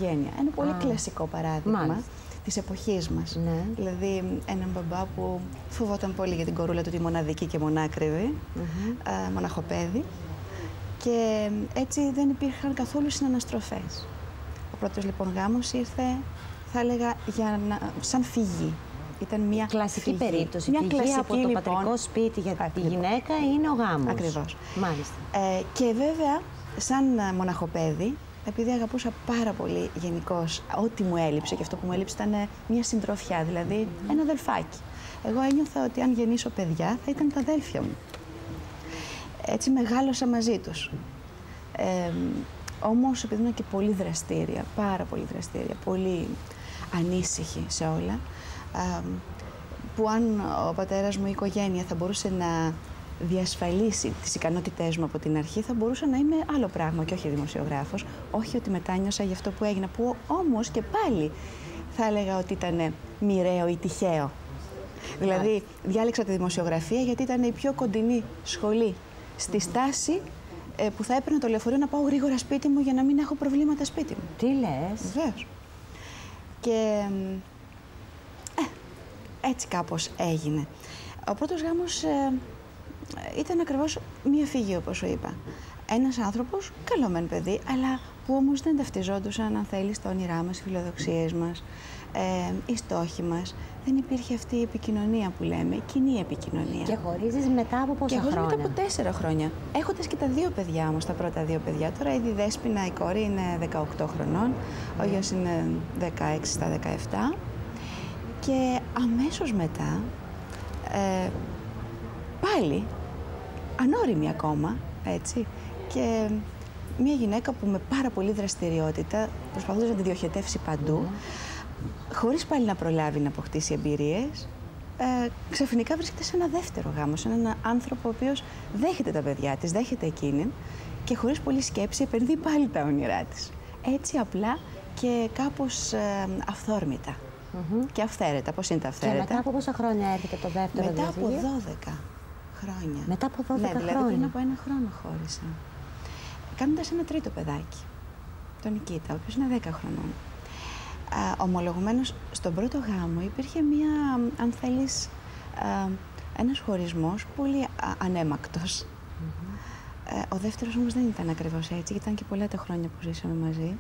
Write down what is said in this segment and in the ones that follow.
Ένα πολύ κλασικό παράδειγμα της εποχής μας. Ναι. Δηλαδή, έναν μπαμπά που φοβόταν πολύ για την κορούλα του, τη μοναδική και μονάκριβη, μοναχοπέδι, και έτσι δεν υπήρχαν καθόλου συναναστροφές. Ο πρώτος λοιπόν γάμος ήρθε, θα έλεγα, σαν φυγή. Ήταν μια κλασική φυγή. περίπτωση. Μια φυγή κλασική, από το πατρικό σπίτι για τη γυναίκα είναι ο γάμος. Ακριβώς. Μάλιστα. Και βέβαια, σαν μοναχοπέδι, επειδή αγαπούσα πάρα πολύ γενικώς, ό,τι μου έλειψε, και αυτό που μου έλειψε ήταν μια συντροφιά, δηλαδή ένα αδελφάκι. Εγώ ένιωθα ότι αν γεννήσω παιδιά θα ήταν τα αδέλφια μου. Έτσι μεγάλωσα μαζί τους. Όμως, επειδή ήμουν και πολύ δραστήρια, πάρα πολύ δραστήρια, πολύ ανήσυχη σε όλα, που αν ο πατέρας μου, η οικογένεια, θα μπορούσε να διασφαλίσει τις ικανότητές μου από την αρχή, θα μπορούσα να είμαι άλλο πράγμα και όχι δημοσιογράφος. Όχι ότι μετάνιωσα για αυτό που έγινα, που όμως και πάλι θα έλεγα ότι ήταν μοιραίο ή τυχαίο. Δηλαδή, διάλεξα τη δημοσιογραφία γιατί ήταν η πιο κοντινή σχολή στη στάση που θα έπαιρνα το λεωφορείο να πάω γρήγορα σπίτι μου για να μην έχω προβλήματα σπίτι μου. Τι λες? Βεβαίως. Και έτσι κάπως έγινε. Ο πρώτος γάμος ήταν ακριβώς μία φυγή, όπως σου είπα. Ένας άνθρωπος, καλό μεν παιδί, αλλά που όμως δεν ταυτιζόντουσαν, αν θέλεις, τα όνειρά μας, οι φιλοδοξίες μας, οι στόχοι μας. Δεν υπήρχε αυτή η επικοινωνία που λέμε, κοινή επικοινωνία. Και χωρίζεις μετά από πόσα χρόνια? Μετά από 4 χρόνια. Έχοντας και τα 2 παιδιά όμως, τα πρώτα 2 παιδιά. Τώρα η Δέσποινα, η κόρη, είναι 18 χρονών, ο γιος είναι 16 στα 17. Και αμέσως μετά, πάλι, ανώριμη ακόμα, έτσι, και μια γυναίκα που με πάρα πολύ δραστηριότητα προσπαθούσε να τη διοχετεύσει παντού, χωρίς πάλι να προλάβει να αποκτήσει εμπειρίες, ξαφνικά βρίσκεται σε ένα δεύτερο γάμο, σε έναν άνθρωπο ο οποίος δέχεται τα παιδιά της, δέχεται εκείνη και χωρίς πολλή σκέψη επενδύει πάλι τα όνειρά της. Έτσι απλά και κάπως αυθόρμητα. Και αυθαίρετα. Πώς είναι τα αυθαίρετα? Και μετά από πόσα χρόνια έρχεται το δεύτερο διαζύγιο? διαζύγιο? Μετά από 12 χρόνια. Μετά από 12 ναι, δηλαδή χρόνια. πριν από 1 χρόνο χώρισα. Κάνοντας ένα τρίτο παιδάκι, τον Νικήτα, ο οποίος είναι 10 χρονών. Ομολογουμένως, στον πρώτο γάμο υπήρχε μία, αν θέλεις, ένας χωρισμός πολύ ανέμακτος. Ο δεύτερος όμως δεν ήταν ακριβώς έτσι, γιατί ήταν και πολλά τα χρόνια που ζήσαμε μαζί.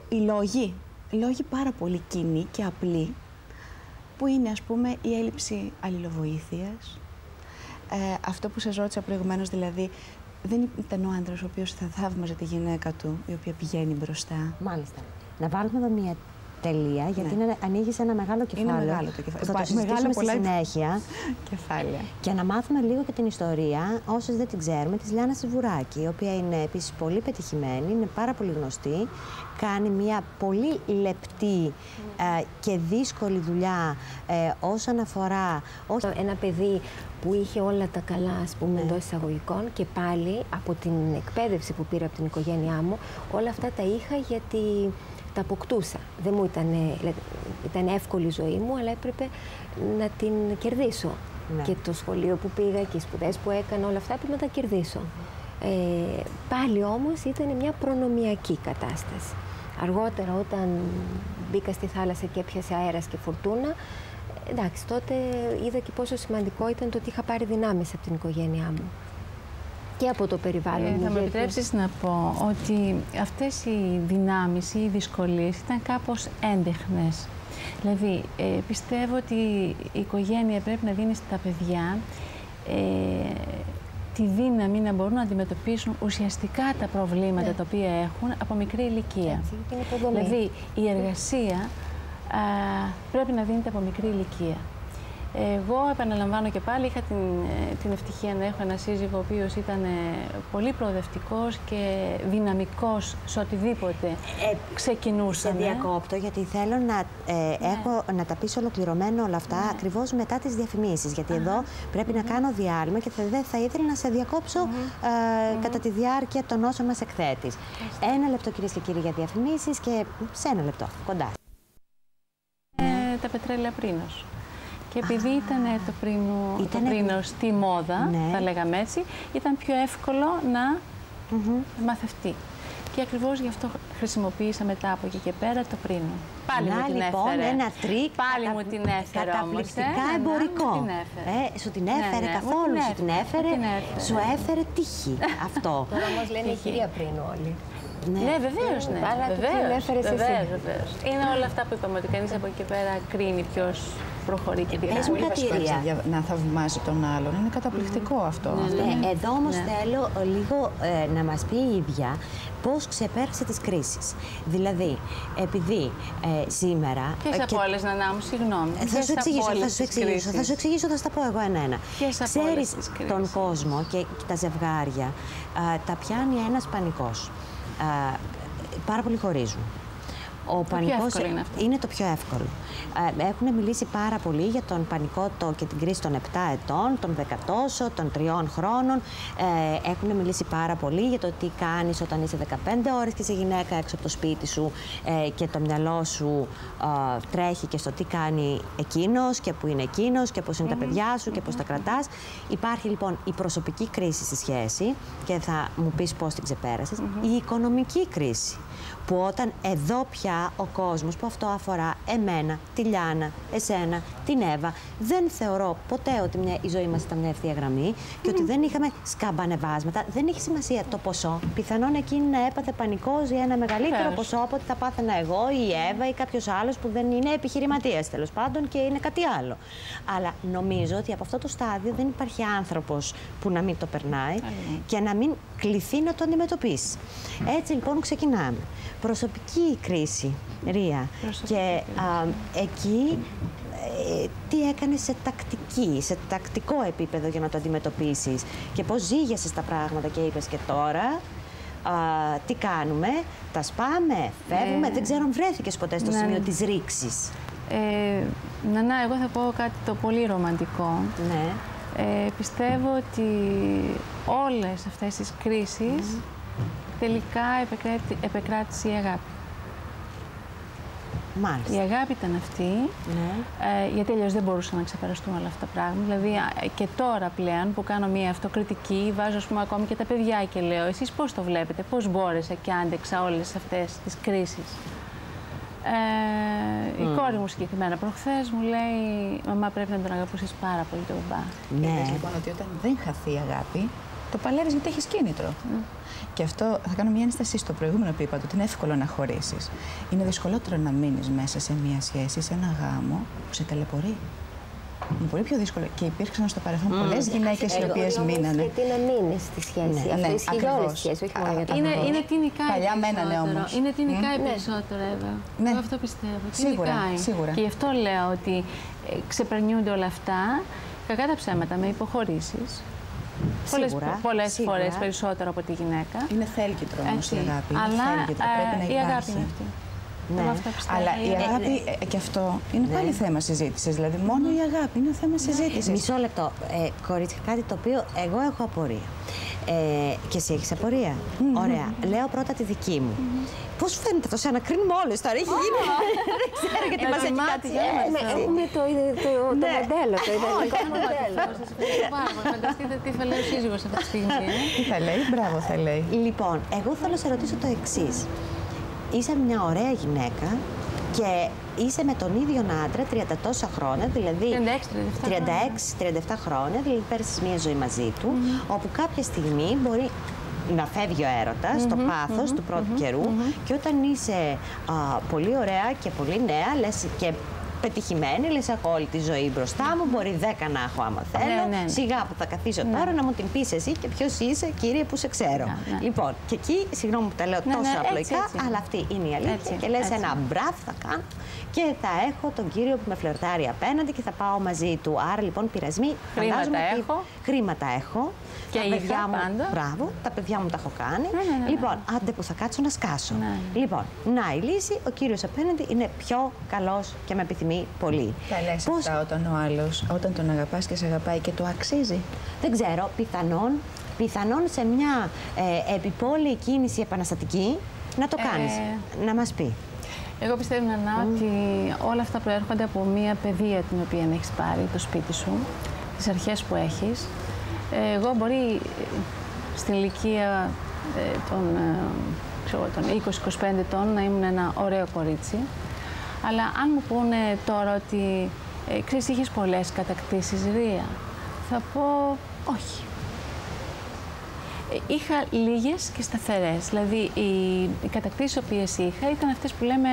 Οι λόγοι πάρα πολύ κοινοί και απλοί, που είναι, ας πούμε, η έλλειψη αλληλοβοήθειας, αυτό που σας ρώτησα προηγουμένως, δηλαδή δεν ήταν ο άντρας ο οποίος θα θαύμαζε τη γυναίκα του, η οποία πηγαίνει μπροστά. Μάλιστα. Να βάλουμε εδώ μια τελεία, γιατί ανοίγεις ένα μεγάλο κεφάλαιο. Είναι μεγάλο το κεφάλαιο. Θα το συζητήσουμε στη συνέχεια. Κεφάλαια. Και να μάθουμε λίγο και την ιστορία, όσες δεν την ξέρουμε, της Λιάννας Σιβουράκη, η οποία είναι επίσης πολύ πετυχημένη, είναι πάρα πολύ γνωστή, κάνει μια πολύ λεπτή και δύσκολη δουλειά όσον αφορά... Ένα παιδί που είχε όλα τα καλά, ας πούμε, εντός εισαγωγικών, και πάλι από την εκπαίδευση που πήρα από την οικογένειά μου, όλα αυτά τα είχα γιατί τα αποκτούσα. Δεν μου ήταν εύκολη η ζωή μου, αλλά έπρεπε να την κερδίσω. Ναι. Και το σχολείο που πήγα και οι σπουδές που έκανα, όλα αυτά έπρεπε να τα κερδίσω. Πάλι όμως ήταν μια προνομιακή κατάσταση. Αργότερα, όταν μπήκα στη θάλασσα και έπιασε αέρας και φουρτούνα, εντάξει, τότε είδα και πόσο σημαντικό ήταν το ότι είχα πάρει δυνάμεις από την οικογένειά μου και από το περιβάλλον μου. Θα μου επιτρέψεις να πω ότι αυτές οι δυνάμεις ή οι δυσκολίες ήταν κάπως έντεχνες. Δηλαδή, πιστεύω ότι η οικογένεια πρέπει να δίνει στα παιδιά τη δύναμη να μπορούν να αντιμετωπίσουν ουσιαστικά τα προβλήματα τα οποία έχουν από μικρή ηλικία. Δηλαδή, η εργασία πρέπει να δίνεται από μικρή ηλικία. Εγώ επαναλαμβάνω και πάλι, είχα την ευτυχία να έχω ένα σύζυγο ο οποίος ήταν πολύ προοδευτικός και δυναμικός σε οτιδήποτε ξεκινούσαμε. Σε διακόπτω, γιατί θέλω να τα πεις ολοκληρωμένο όλα αυτά ακριβώς μετά τις διαφημίσεις. Γιατί εδώ πρέπει να κάνω διάλειμμα και δεν θα ήθελα να σε διακόψω κατά τη διάρκεια των όσων μας εκθέτεις. 1 λεπτό, κυρίες και κύριοι, για διαφημίσεις και σε 1 λεπτό, κοντά. Τα πετρέλαια πρίνος. Και επειδή ήταν το πρίνο στη μόδα, θα λέγαμε έτσι, ήταν πιο εύκολο να μαθευτεί. Και ακριβώς γι' αυτό χρησιμοποίησα μετά από εκεί και πέρα το πρίνο. Πάλι μου την λοιπόν, έφερε. Ένα τρίκ Πάλι μου την έφερε καταπληκτικά εμπορικό. Σου την έφερε καθόλου, σου την έφερε, σου έφερε τύχη αυτό. Τώρα όμως λένε η κυρία Πρίνο όλοι. Ναι, βεβαίως, ναι. Αλλά την έφερες εσύ. Βεβαίως. Είναι όλα αυτά που είπαμε, ότι κανείς από εκεί και πέρα κρίνει ποιος προχωρεί και τι Πες μου κάτι, Ρία. Να θαυμάζει τον άλλον. Είναι καταπληκτικό αυτό. Εδώ όμως θέλω λίγο να μας πει η ίδια πώς ξεπέρασε τις κρίσεις. Δηλαδή, επειδή σήμερα... Ποιες από όλες, Νανά μου, συγγνώμη. Θα σου εξηγήσω, θα στα πω εγώ ένα-ένα. Ξέρεις τον κόσμο και τα ζευγάρια, τα πιάνει ένας πανικός. Πάρα πολλοί χωρίζουν. Ο πανικός είναι το πιο εύκολο. Έχουν μιλήσει πάρα πολύ για τον πανικό και την κρίση των 7 ετών, των 10 τόσο, των 3 χρόνων. Έχουν μιλήσει πάρα πολύ για το τι κάνεις όταν είσαι 15 ώρες και είσαι γυναίκα έξω από το σπίτι σου και το μυαλό σου τρέχει και στο τι κάνει εκείνος και που είναι εκείνος και πώς είναι τα παιδιά σου και πώς τα κρατάς. Υπάρχει λοιπόν η προσωπική κρίση στη σχέση και θα μου πεις πώς την ξεπέρασες. Η οικονομική κρίση. Που όταν εδώ πια ο κόσμος, που αυτό αφορά εμένα, τη Λιάννα, εσένα, την Εύα, δεν θεωρώ ποτέ ότι η ζωή μας ήταν μια ευθεία γραμμή και ότι δεν είχαμε σκαμπανεβάσματα. Δεν έχει σημασία το ποσό. Πιθανόν εκείνη να έπαθε πανικός για ένα μεγαλύτερο ποσό από ότι θα πάθαινα εγώ ή η Εύα ή κάποιος άλλος που δεν είναι επιχειρηματίας τέλος πάντων και είναι κάτι άλλο. Αλλά νομίζω ότι από αυτό το στάδιο δεν υπάρχει άνθρωπος που να μην το περνάει και να μην κληθεί να το αντιμετωπίσει. Έτσι λοιπόν ξεκινάμε. Προσωπική κρίση, Ρία. Και εκεί τι έκανες σε τακτικό επίπεδο για να το αντιμετωπίσεις και πώς ζήγεσες τα πράγματα και είπες και τώρα τι κάνουμε, τα σπάμε, φεύγουμε, δεν ξέρω αν βρέθηκες ποτέ στο σημείο της ρήξης. Νανά, εγώ θα πω κάτι το πολύ ρομαντικό. Ναι. Πιστεύω ότι όλες αυτές τις κρίσεις τελικά επεκράτησε η αγάπη. Μάλιστα. Η αγάπη ήταν αυτή, γιατί αλλιώς δεν μπορούσαν να ξεπεραστούν όλα αυτά τα πράγματα. Δηλαδή και τώρα πλέον που κάνω μια αυτοκριτική, βάζω ας πούμε ακόμη και τα παιδιά και λέω εσείς πώς το βλέπετε, πώς μπόρεσα και άντεξα όλες αυτές τις κρίσεις. Η κόρη μου συγκεκριμένα προχθές μου λέει «Μαμά, πρέπει να τον αγαπήσεις πάρα πολύ τον μπαμπά». Ναι. Είπες λοιπόν ότι όταν δεν χαθεί η αγάπη, το παλεύεις γιατί έχεις κίνητρο. Και αυτό θα κάνω μια ένσταση στο προηγούμενο που είπατε, ότι είναι εύκολο να χωρίσεις. Είναι δυσκολότερο να μείνεις μέσα σε μια σχέση, σε ένα γάμο που σε ταλαιπωρεί. Είναι πολύ πιο δύσκολο. Και υπήρξαν στο παρελθόν πολλές γυναίκες οι οποίες μείνανε. Γιατί να μείνεις στη σχέση. Αυτό ισχύει για όλες τις σχέσεις, όχι μόνο για τα αγόρια. Είναι τινικά παλιά μένανε όμως. Είναι τινικά οι περισσότερο, Εύα. Εγώ αυτό πιστεύω. Σίγουρα. Και γι' αυτό λέω ότι ξεπερνιούνται όλα αυτά, κακά τα ψέματα, με υποχωρήσεις. Πολλές φορές περισσότερο από τη γυναίκα. Είναι θέλκυτρο όμως η αγάπη. Αλλά πρέπει να η αγάπη είναι αυτή. Ναι. Αλλά η αγάπη και αυτό είναι πάλι θέμα συζήτησης. Δηλαδή, μόνο η αγάπη είναι θέμα συζήτησης. Μισό λεπτό. Κορίτσια, κάτι το οποίο εγώ έχω απορία. Και εσύ έχεις απορία. Ωραία. Λέω πρώτα τη δική μου. Πώς φαίνεται αυτό, σαν να κρίνουμε όλες τώρα, έχει γίνει. Δεν ξέρω γιατί μας έχει κάτι για μας. Έχουμε το μοντέλο, το ιδανικό μοντέλο. Φανταστείτε τι θα λέει ο σύζυγος αυτή τη στιγμή. Τι θα λέει, μπράβο θα λέει. Λοιπόν, εγώ θέλω να σε ρωτήσω το εξής. Είσαι μια ωραία γυναίκα και είσαι με τον ίδιο άντρα 30 τόσα χρόνια, δηλαδή 36-37 χρόνια, δηλαδή πέρασες μια ζωή μαζί του, όπου κάποια στιγμή μπορεί να φεύγει ο έρωτας, το πάθος του πρώτου καιρού και όταν είσαι πολύ ωραία και πολύ νέα, λες και πετυχημένη, λες έχω όλη τη ζωή μπροστά μου, μπορεί 10 να έχω άμα θέλω, σιγά που θα καθίσω τώρα να μου την πεις εσύ και ποιος είσαι κύριε που σε ξέρω. Λοιπόν, και εκεί, συγγνώμη που τα λέω τόσο απλοϊκά, αλλά αυτή είναι η αλήθεια και λες ένα μπράβο θα κάνω και θα έχω τον κύριο που με φλερτάρει απέναντι και θα πάω μαζί του. Άρα λοιπόν πειρασμοί, χρήματα έχω. Και τα παιδιά μου, μπράβο, τα παιδιά μου τα έχω κάνει. Λοιπόν, άντε που θα κάτσω να σκάσω. Λοιπόν, να η λύση, ο κύριος απέναντι είναι πιο καλός και με επιθυμεί πολύ. Τα λες αυτά όταν ο άλλος, όταν τον αγαπάς και σε αγαπάει και το αξίζει. Δεν ξέρω, πιθανόν σε μια επιπόλαιη κίνηση επαναστατική να το κάνεις, να μας πει. Εγώ πιστεύω, Νανά, ότι όλα αυτά προέρχονται από μια παιδεία την οποία έχεις πάρει, το σπίτι σου, τις αρχές που έχεις. Εγώ μπορεί στην ηλικία των των 20-25 ετών να ήμουν ένα ωραίο κορίτσι. Αλλά αν μου πούνε τώρα ότι ξέρεις, είχες πολλές κατακτήσεις, Ρία, θα πω όχι. Είχα λίγες και σταθερές. Δηλαδή, οι κατακτήσεις οι οποίες είχα ήταν αυτές που λέμε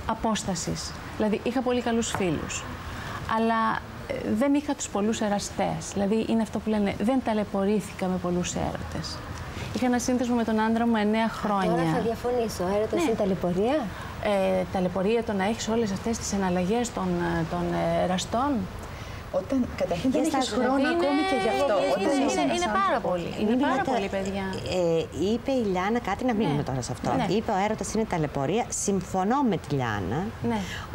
απόστασης. Δηλαδή, είχα πολύ καλούς φίλους. Αλλά δεν είχα τους πολλούς εραστές. Δηλαδή, είναι αυτό που λένε, δεν ταλαιπωρήθηκα με πολλούς έρωτες. Είχα ένα σύνδεσμο με τον άντρα μου 9 χρόνια. Τώρα θα διαφωνήσω. Έρωτας είναι ταλαιπωρία. Ταλαιπωρία το να έχεις όλες αυτές τις εναλλαγές των εραστών. Όταν καταρχήν δεν έχεις χρόνο ακόμη και γι' αυτό. Είναι πάρα πολύ. Είναι πάρα πολύ, παιδιά. Είπε η Λιάννα κάτι, να μείνουμε τώρα σε αυτό. Ναι. Είπε ο έρωτας είναι ταλαιπωρία. Συμφωνώ με τη Λιάννα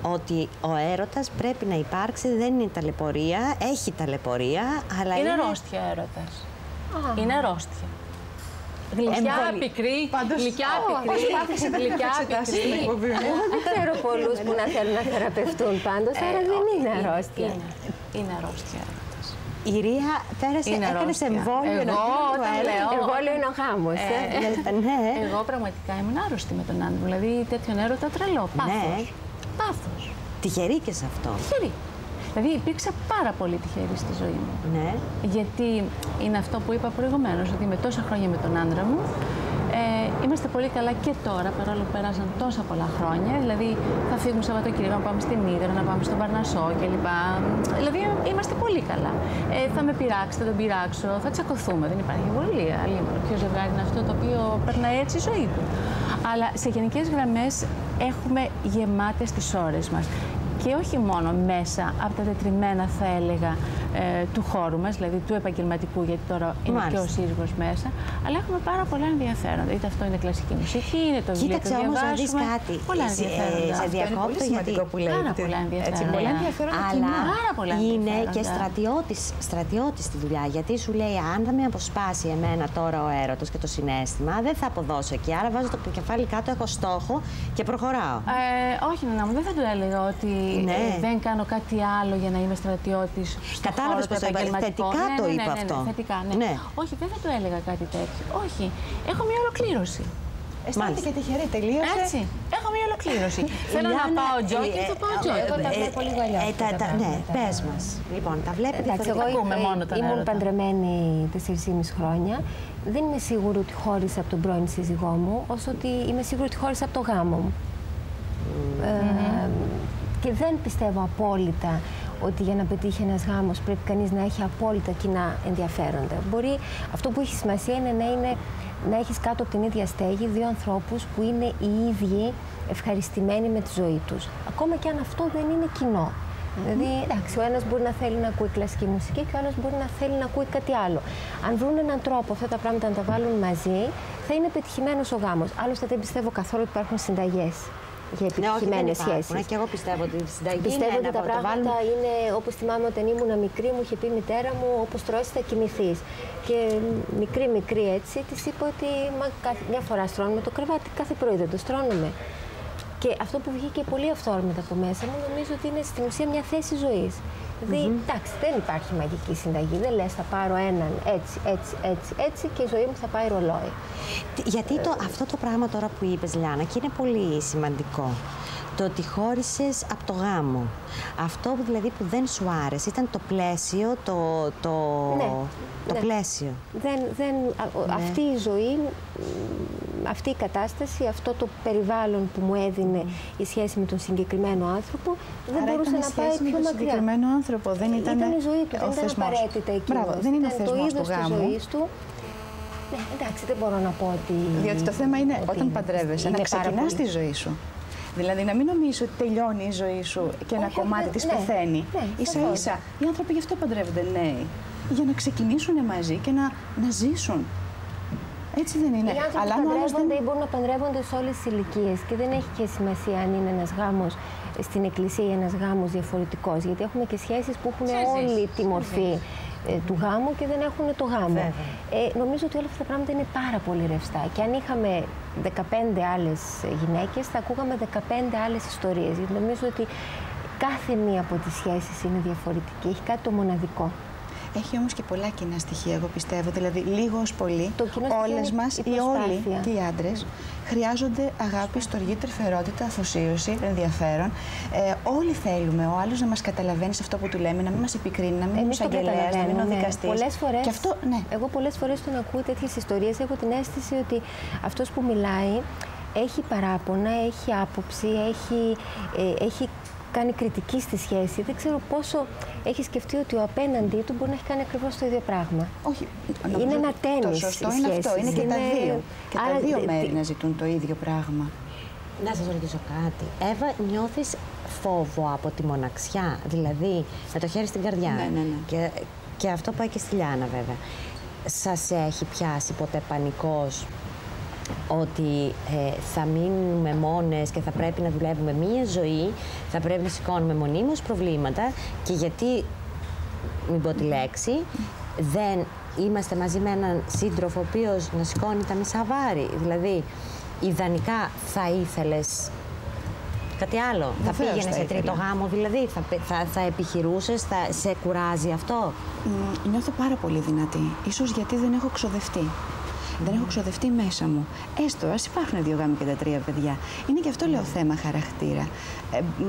ότι ο έρωτας πρέπει να υπάρξει, δεν είναι ταλαιπωρία, έχει ταλαιπωρία, αλλά είναι αρρώστια έρωτας. Είναι αρρώστια. Γλυκιά, πικρή, γλυκιά, πικρή, γλυκιά, πικρή. Εγώ δεν ξέρω πολλούς που να θέλουν να θεραπευτούν πάντως, άρα δεν είναι αρρώστια. Είναι αρρώστια έρωτας. Η Ρία πέρασε, έκανες εμβόλιο. Εμβόλιο είναι ο γάμος. Εγώ πραγματικά ήμουν άρρωστη με τον άντρα μου, δηλαδή τέτοιον έρωτα τρελό, πάθος. Πάθος. Τυχερή και σε αυτό. Τυχερή. Δηλαδή υπήρξα πάρα πολύ τυχερή στη ζωή μου. Ναι. Γιατί είναι αυτό που είπα προηγουμένως, ότι με τόσα χρόνια με τον άντρα μου, είμαστε πολύ καλά και τώρα, παρόλο που πέρασαν τόσα πολλά χρόνια. Δηλαδή θα φύγουμε Σαββατοκύριακο να πάμε στην Ύδρα, να πάμε στον Παρνασσό κλπ. Δηλαδή είμαστε πολύ καλά. Θα με πειράξει, θα τον πειράξω, θα τσακωθούμε. Δεν υπάρχει αμφιβολία. Ποιο ζευγάρι είναι αυτό το οποίο περνάει έτσι η ζωή του. Αλλά σε γενικές γραμμές έχουμε γεμάτες τις ώρες μας. Και όχι μόνο μέσα από τα τετριμμένα, θα έλεγα, του χώρου μας, δηλαδή του επαγγελματικού, γιατί τώρα είναι και ο σύζυγος μέσα, αλλά έχουμε πάρα πολλά ενδιαφέροντα. Είτε αυτό είναι κλασική μουσική, είναι το βιβλίο που διαβάζουμε. Κοίταξε όμως να δεις κάτι. Πολλά ενδιαφέροντα. Σε διακόπτω γιατί πάρα πολλά ενδιαφέροντα. Πολλά ενδιαφέροντα αλλά είναι και στρατιώτης στη δουλειά. Γιατί σου λέει, αν θα με αποσπάσει εμένα τώρα ο έρωτας και το συναίσθημα, δεν θα αποδώσω εκεί. Άρα βάζω το κεφάλι κάτω, έχω στόχο και προχωράω. Όχι, Νανά μου, δεν θα του έλεγα ότι δεν κάνω κάτι άλλο για να είμαι στρατιώτης. Κατάλαβες πως θετικά το είπα αυτό. Θετικά, ναι. Όχι, δεν θα του έλεγα κάτι τέτοιο. Όχι. Έχω μια ολοκλήρωση. Αισθάνθηκε τυχερή, τελείωσε. Έτσι. Έχω μια ολοκλήρωση. Θέλω να πάω τζόκινγκ, θα πάω τζόκινγκ. Εγώ τα βλέπω λίγο αλλιώς. Ναι, πες μας. Λοιπόν, τα βλέπετε εγώ ήμουν παντρεμένη 4,5 χρόνια. Δεν είμαι σίγουρη ότι χώρισα από τον πρώην σύζυγό μου, όσο ότι είμαι σίγουρη ότι χώρισα από το γάμο μου. Και δεν πιστεύω απόλυτα ότι για να πετύχει ένας γάμος πρέπει κανείς να έχει απόλυτα κοινά ενδιαφέροντα. Μπορεί, αυτό που έχει σημασία είναι να έχεις κάτω από την ίδια στέγη δύο ανθρώπους που είναι οι ίδιοι ευχαριστημένοι με τη ζωή τους. Ακόμα και αν αυτό δεν είναι κοινό. Δηλαδή, εντάξει, ο ένας μπορεί να θέλει να ακούει κλασική μουσική και ο άλλος μπορεί να θέλει να ακούει κάτι άλλο. Αν βρουν έναν τρόπο αυτά τα πράγματα να τα βάλουν μαζί, θα είναι πετυχημένος ο γάμος. Άλλωστε, δεν πιστεύω καθόλου ότι υπάρχουν συνταγές για επιτυχημένες σχέσεις. Και εγώ πιστεύω ότι η συνταγή πιστεύω ότι τα πράγματα είναι, όπως θυμάμαι όταν ήμουν μικρή, μου είχε πει η μητέρα μου, όπως τρώεις θα κοιμηθείς. Και μικρή έτσι, της είπα ότι μια φορά στρώνουμε το κρεβάτι, κάθε πρωί δεν το στρώνουμε. Και αυτό που βγήκε πολύ αυθόρμητα από μέσα μου, νομίζω ότι είναι στην ουσία μια θέση ζωής. Δηλαδή, εντάξει, δεν υπάρχει μαγική συνταγή. Δεν λες θα πάρω έναν έτσι και η ζωή μου θα πάει ρολόι. Γιατί αυτό το πράγμα τώρα που είπες, Λιάννα, και είναι πολύ σημαντικό. Το ότι χώρισες από το γάμο. Αυτό δηλαδή που δεν σου άρεσε ήταν το πλαίσιο, το πλαίσιο. Αυτή η ζωή, αυτή η κατάσταση, αυτό το περιβάλλον που μου έδινε η σχέση με τον συγκεκριμένο άνθρωπο, δεν μπορούσε να πάει πιο μακριά. Συγκεκριμένο άνθρωπο, δεν ήταν η ζωή του, δεν ήταν απαραίτητα εκείνος. Μπράβο, δεν είναι ο θεσμός του γάμου. Ναι, εντάξει, δεν μπορώ να πω ότι... Διότι το θέμα είναι όταν παντρεύεσαι, να ξεκινάς τη ζωή σου. Δηλαδή, να μην νομίζεις ότι τελειώνει η ζωή σου και ένα κομμάτι της πεθαίνει. Ίσα-ίσα, οι άνθρωποι γι' αυτό παντρεύονται νέοι. Για να ξεκινήσουν μαζί και να ζήσουν. Έτσι δεν είναι. Οι άνθρωποι παντρεύονται ή μπορούν να παντρεύονται σε όλες τις ηλικίες και δεν έχει και σημασία αν είναι ένας γάμος στην εκκλησία ή ένας γάμος διαφορετικός. Γιατί έχουμε και σχέσεις που έχουν όλη τη μορφή του γάμου και δεν έχουν το γάμο. Νομίζω ότι όλα αυτά τα πράγματα είναι πάρα πολύ ρευστά. Και αν είχαμε 15 άλλες γυναίκες, θα ακούγαμε 15 άλλες ιστορίες. Γιατί νομίζω ότι κάθε μία από τις σχέσεις είναι διαφορετική, έχει κάτι το μοναδικό. Έχει όμως και πολλά κοινά στοιχεία, εγώ πιστεύω. Δηλαδή, λίγο ως πολύ, όλες μας, οι όλοι και οι άντρες, χρειάζονται αγάπη, στοργή, τρυφερότητα, αφοσίωση, ενδιαφέρον. Όλοι θέλουμε ο άλλος να μας καταλαβαίνει σε αυτό που του λέμε, να μην μας επικρίνει, να μην είναι ο αγγελέας, να μην είναι ο δικαστής. Πολλές φορές, και αυτό, ναι. Εγώ πολλές φορές τον ακούω τέτοιες ιστορίες, έχω την αίσθηση ότι αυτός που μιλάει έχει παράπονα, έχει άποψη, έχει κάνει κριτική στη σχέση. Δεν ξέρω πόσο έχει σκεφτεί ότι ο απέναντί του μπορεί να έχει κάνει ακριβώς το ίδιο πράγμα. Όχι. Είναι ένα τένις. Το σωστό είναι αυτό. Είναι και τα δύο. Και τα δύο μέρη να ζητούν το ίδιο πράγμα. Να σας ρωτήσω κάτι. Εύα, νιώθεις φόβο από τη μοναξιά? Δηλαδή, με το χέρι στην καρδιά. Ναι. Και αυτό πάει και στη Λιάννα, βέβαια. Σας έχει πιάσει ποτέ πανικός ότι θα μείνουμε μόνες και θα πρέπει να δουλεύουμε μία ζωή, θα πρέπει να σηκώνουμε μονίμως προβλήματα και γιατί, μην πω τη λέξη, δεν είμαστε μαζί με έναν σύντροφο ο οποίος να σηκώνει τα μισά βάρη? Δηλαδή, ιδανικά θα ήθελες κάτι άλλο? Θα πήγαινες σε τρίτο γάμο, δηλαδή, θα επιχειρούσες, θα σε κουράζει αυτό? Νιώθω πάρα πολύ δυνατή, ίσως γιατί δεν έχω ξοδευτεί. Δεν έχω ξοδευτεί μέσα μου. Έστω, ας υπάρχουν 2 γάμοι και τα 3 παιδιά. Είναι και αυτό, λέω, θέμα χαρακτήρα.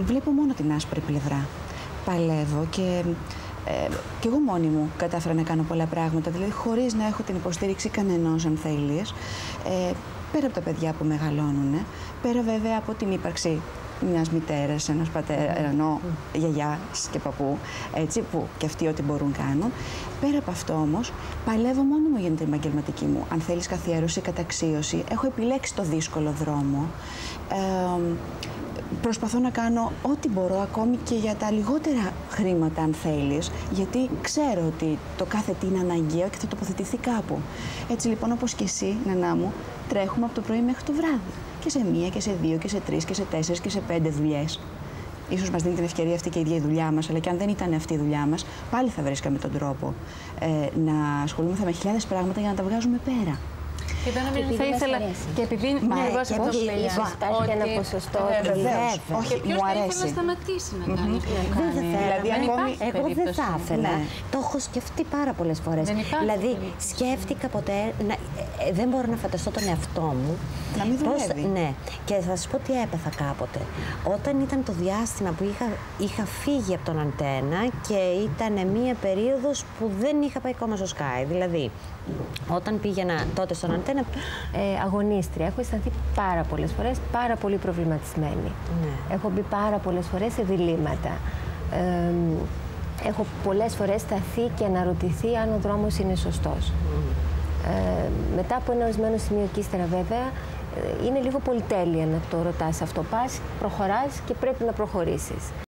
Βλέπω μόνο την άσπρη πλευρά. Παλεύω και εγώ μόνη μου κατάφερα να κάνω πολλά πράγματα. Δηλαδή, χωρίς να έχω την υποστήριξη κανενός, αν θέλεις. Πέρα από τα παιδιά που μεγαλώνουν, πέρα βέβαια από την ύπαρξη μιας μητέρας, ενός πατέρα, γιαγιάς και παππού, έτσι, που και αυτοί ό,τι μπορούν κάνουν. Πέρα από αυτό όμως, παλεύω μόνο μου για την επαγγελματική μου. Αν θέλεις καθιέρωση, καταξίωση, έχω επιλέξει το δύσκολο δρόμο. Προσπαθώ να κάνω ό,τι μπορώ, ακόμη και για τα λιγότερα χρήματα, αν θέλεις, γιατί ξέρω ότι το κάθε τι είναι αναγκαίο και θα τοποθετηθεί κάπου. Έτσι λοιπόν, όπως και εσύ, Νανά μου, τρέχουμε από το πρωί μέχρι το βράδυ. Και σε 1 και σε 2 και σε 3 και σε 4 και σε 5 δουλειές. Ίσως μας δίνει την ευκαιρία αυτή και η ίδια η δουλειά μας, αλλά και αν δεν ήταν αυτή η δουλειά μας, πάλι θα βρίσκαμε τον τρόπο να ασχολούμαστε με χιλιάδες πράγματα για να τα βγάζουμε πέρα. Και εδώ θα ήθελα. Και επειδή εγώ σε αυτό που λέει, υπάρχει ένα ποσοστό. Όχι, μου αρέσει. Θα σταματήσει να κάνει αυτό που κάνει. Δηλαδή, εγώ δεν θα ήθελα. Το έχω σκεφτεί πάρα πολλές φορές. Δηλαδή, σκέφτηκα ποτέ. Δεν μπορώ να φανταστώ τον εαυτό μου. Να μην δουλεύει. Ναι. Και θα σας πω τι έπαθα κάποτε. Όταν ήταν το διάστημα που είχα φύγει από τον Αντένα και ήταν μία περίοδος που δεν είχα πάει ακόμα στο Sky. Δηλαδή, όταν πήγαινα τότε στον Αντένα, αγωνίστρια, έχω αισθανθεί πάρα πολλές φορές πάρα πολύ προβληματισμένη. Ναι. Έχω μπει πάρα πολλές φορές σε διλήμματα. Έχω πολλές φορές σταθεί και αναρωτηθεί αν ο δρόμος είναι σωστός. Μετά από ένα ορισμένο σημείο και ύστερα, βέβαια, είναι λίγο πολυτέλεια να το ρωτάς αυτό. Πας, προχωράς και πρέπει να προχωρήσεις.